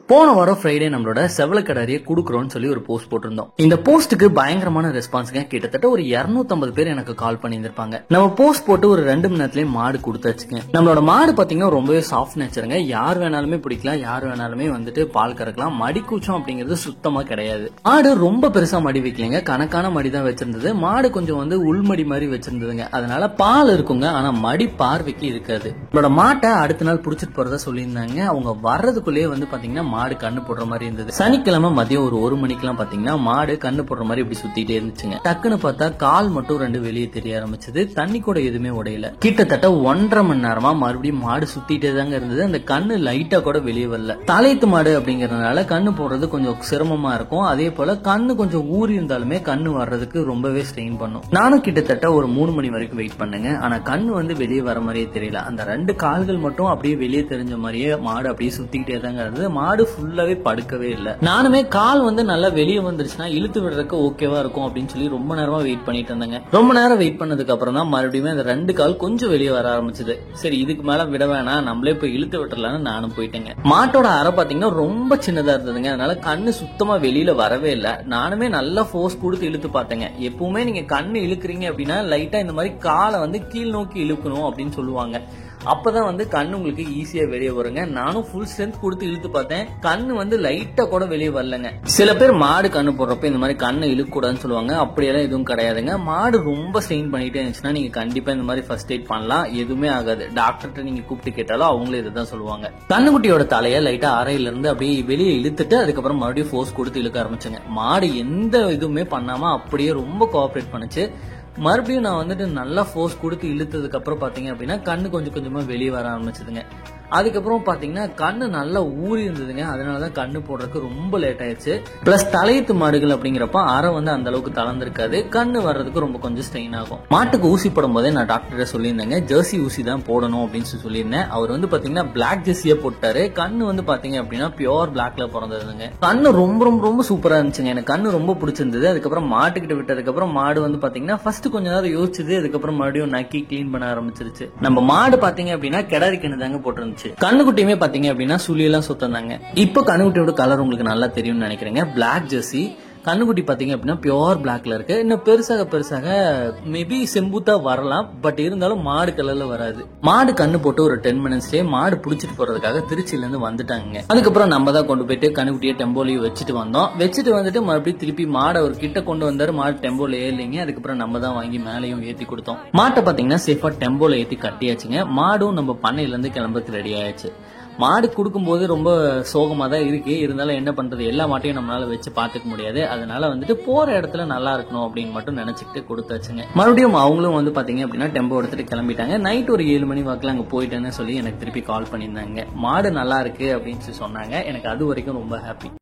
போன வாரம் ஃப்ரைடே நம்மளோட செவலக்கடாரியை குடுக்குறோம்னு சொல்லி ஒரு போஸ்ட் போட்டிருந்தோம். இந்த போஸ்ட்டுக்கு பயங்கரமான ரெஸ்பான்ஸுங்க. கிட்டத்தட்ட ஒரு 250 பேர் எனக்கு கால் பண்ணியிருந்திருப்பாங்க. நம்ம போஸ்ட் போட்டு ஒரு 2 மணி நேரத்திலேயே மாடு கொடுத்தாச்சுங்க. நம்மளோட மாடு பாத்தீங்கன்னா ரொம்பவே சாஃப்ட் நேச்சருங்க. யார் வேணாலுமே பிடிக்கலாம், யார் வேணாலுமே வந்துட்டு பால் கறக்கலாம். மடி கூச்சம் அப்படிங்கிறது சுத்தமா கிடையாது. மாடு ரொம்ப பெருசா மடி வைக்கலைங்க, கணக்கான மடி தான் வச்சிருந்தது. மாடு கொஞ்சம் வந்து உள்மடி மாதிரி வச்சிருந்ததுங்க. அதனால பால் இருக்குங்க, ஆனா மடி பார்வைக்கு இருக்காது. நம்மளோட மாட்டை அடுத்த நாள் புடிச்சிட்டு போறதா சொல்லியிருந்தாங்க. அவங்க வர்றதுக்குள்ளேயே வந்து பாத்தீங்கன்னா மாடு கண்ணு போடுற மாதிரி இருந்தது. சனிக்கிழமை மதியம் ஒரு 1 மணிக்கெல்லாம் பாத்தீங்கன்னா மாடு கண்ணு போடுற மாதிரி இப்படி சுத்திட்டே இருந்துச்சுங்க. டக்குன்னு பார்த்தா கால் மட்டும் 2 வெளியே தெரிய ஆரம்பிச்சது. தண்ணி கூட எதுவுமே உடையல. கிட்டத்தட்ட 1.5 மணி நேரமா மறுபடியும் மாடு சுத்திட்டே தாங்க இருந்தது. அந்த கண்ணு லைட்டா கூட வெளியே வரல. தலையத்து மாடு அப்படிங்கறதுனால கண்ணு போடுறது கொஞ்சம் சிரமமா இருக்கும். அதே போல கண்ணு கொஞ்சம் ஊறி இருந்தாலுமே கண்ணு வர்றதுக்கு ரொம்பவே ஸ்ட்ரெயின் பண்ணும். நானும் கிட்டத்தட்ட ஒரு 3 மணி வரைக்கும் வெயிட் பண்ணுங்க. ஆனா கண்ணு வந்து வெளியே வர மாதிரியே தெரியல. அந்த 2 கால்கள் மட்டும் அப்படியே வெளியே தெரிஞ்ச மாதிரியே மாடு அப்படியே சுத்திக்கிட்டே தாங்க இருந்தது. மாடு ஃபுல்லாவே படுக்கவே இல்லை. நானுமே கால் வந்து நல்லா வெளியே வந்துருச்சுன்னா இழுத்து விடுறதுக்கு ஓகேவா இருக்கும் அப்படின்னு சொல்லி ரொம்ப நேரமா வெயிட் பண்ணிட்டு இருந்தேங்க. ரொம்ப நேரம் வெயிட் பண்ணதுக்கு அப்புறம் தான் மறுபடியும் அந்த 2 கால் கொஞ்சம் வெளியே வர ஆரம்பிச்சது. சரி, இதுக்கு மேல விட வேணாம், நம்மளே போய் இழுத்து விட்டுறலான்னு நானும் போயிட்டேங்க. மாட்டோட அறை பாத்தீங்கன்னா ரொம்ப சின்னதா இருந்ததுங்க. அதனால கண்ணு சுத்தமா வெளியில வரவே இல்லை. நானுமே நல்லா ஃபோர்ஸ் கொடுத்து இழுத்து பார்த்தேங்க. எப்பவுமே நீங்க கண்ணு இழுக்கிறீங்க அப்படின்னா லைட்டா இந்த மாதிரி காலை வந்து கீழ் நோக்கி இழுக்கணும் அப்படின்னு சொல்லுவாங்க. அப்பதான் வந்து கண்ணு உங்களுக்கு ஈஸியா வெளியே வருங்க. நானும் ஃபுல் ஸ்ட்ரென்த் கொடுத்து இழுத்து பார்த்தேன். கண்ணு வந்து லைட்டா கூட வெளியே வரலங்க. சில பேர் மாடு கண்ணு போடுறப்ப இந்த மாதிரி கண்ணு இழுக்க கூடாதுன்னு சொல்லுவாங்க. அப்படியெல்லாம் எதுவும் கிடையாதுங்க. மாடு ரொம்ப ஸ்ட்ரெயின் பண்ணிட்டே இருந்துச்சுன்னா நீங்க கண்டிப்பா இந்த மாதிரி ஃபர்ஸ்ட் எய்ட் பண்ணலாம். எதுவுமே ஆகாது. டாக்டர்கிட்ட நீங்க கூப்பிட்டு கேட்டாலும் அவங்களே இதுதான் சொல்லுவாங்க. கண்ணுக்குட்டியோட தலையை லைட்டா அறையில இருந்து அப்படியே வெளியே இழுத்துட்டு அதுக்கப்புறம் மறுபடியும் ஃபோர்ஸ் கொடுத்து இழுக்க ஆரம்பிச்சுங்க. மாடு எந்த இதுவுமே பண்ணாம அப்படியே ரொம்ப கோஆபரேட் பண்ணுச்சு. மறுபடியும் நான் வந்துட்டு நல்லா ஃபோர்ஸ் கொடுத்து இழுத்ததுக்கு அப்புறம் பாத்தீங்க அப்படின்னா கண்ணு கொஞ்சம் கொஞ்சமா வெளியே வர ஆரம்பிச்சதுங்க. அதுக்கப்புறம் பாத்தீங்கன்னா கண்ணு நல்லா ஊறி இருந்ததுங்க. அதனாலதான் கண்ணு போடுறதுக்கு ரொம்ப லேட் ஆயிடுச்சு. பிளஸ் தலையத்து மாடுகள் அப்படிங்கிறப்ப அரை வந்து அந்த அளவுக்கு தளர்ந்திருக்காது. கண்ணு வர்றதுக்கு ரொம்ப கொஞ்சம் ஸ்ட்ரெயின் ஆகும். மாட்டுக்கு ஊசி போடும் போதே நான் டாக்டர் சொல்லியிருந்தேங்க, ஜெர்சி ஊசி தான் போடணும் அப்படின்னு சொல்லியிருந்தேன். அவர் வந்து பாத்தீங்கன்னா பிளாக் ஜெர்சியை போட்டாரு. கண்ணு வந்து பாத்தீங்க அப்படின்னா பியோர் பிளாக்ல பிறந்ததுங்க. கண்ணு ரொம்ப ரொம்ப ரொம்ப சூப்பரா இருந்துச்சுங்க. எனக்கு கண்ணு ரொம்ப பிடிச்சிருந்தது. அதுக்கப்புறம் மாட்டுக்கிட்ட விட்டதுக்கு அப்புறம் மாடு வந்து பாத்தீங்கன்னா ஃபர்ஸ்ட் கொஞ்ச நேரம் யோசிச்சது. அதுக்கப்புறம் மறுபடியும் நக்கி கிளீன் பண்ண ஆரம்பிச்சிருச்சு. நம்ம மாடு பாத்தீங்க அப்படின்னா கிடாரி கண்ணு தாங்க போட்டிருந்துச்சு. கண்ணுக்குட்டியுமே பாத்தீங்க அப்படின்னா சுழியெல்லாம் சுத்தந்தாங்க. இப்போ கண்ணுக்குட்டியோட கலர் உங்களுக்கு நல்லா தெரியும்னு நினைக்கிறேங்க. பிளாக் ஜெர்சி கண்ணுக்குட்டி பாத்தீங்க அப்படின்னா பியோர் பிளாக்ல இருக்கு. இன்னும் பெருசாக மேபி செம்பூத்தா வரலாம். பட் இருந்தாலும் மாடு கலர்ல வராது. மாடு கண்ணு போட்டு ஒரு 10 மினிட்ஸ்லயே மாடு புடிச்சிட்டு போறதுக்காக திருச்சியில இருந்து வந்துட்டாங்க. அதுக்கப்புறம் நம்ம தான் கொண்டு போயிட்டு கண்ணுக்குட்டியை டெம்போலையும் வச்சுட்டு வந்தோம். வச்சுட்டு வந்துட்டு மறுபடியும் திருப்பி மாடை ஒரு கிட்ட கொண்டு வந்தாரு. மாடு டெம்போல ஏறலைங்க. அதுக்கப்புறம் நம்ம தான் வாங்கி மேலையும் ஏத்தி கொடுத்தோம். மாட்டை பாத்தீங்கன்னா சேஃபா டெம்போல ஏத்தி கட்டியாச்சுங்க. மாடும் நம்ம பண்ணையில இருந்து கிளம்புறதுக்கு ரெடி ஆயிடுச்சு. மாடு கொடுக்கும்போது ரொம்ப சோகமா தான் இருக்கு. இருந்தாலும் என்ன பண்றது, எல்லா மாட்டையும் நம்மளால வச்சு பாத்துக்க முடியாது. அதனால வந்துட்டு போற இடத்துல நல்லா இருக்கணும் அப்படின்னு மட்டும் நினைச்சுக்கிட்டு கொடுத்தாச்சுங்க. மறுபடியும் அவங்களும் வந்து பாத்தீங்க அப்படின்னா டெம்போ எடுத்துட்டு கிளம்பிட்டாங்க. நைட் ஒரு 7 மணி வாக்குல அங்க போயிட்டேன்னு சொல்லி எனக்கு திருப்பி கால் பண்ணியிருந்தாங்க. மாடு நல்லா இருக்கு அப்படின்னு சொன்னாங்க. எனக்கு அது வரைக்கும் ரொம்ப ஹாப்பி.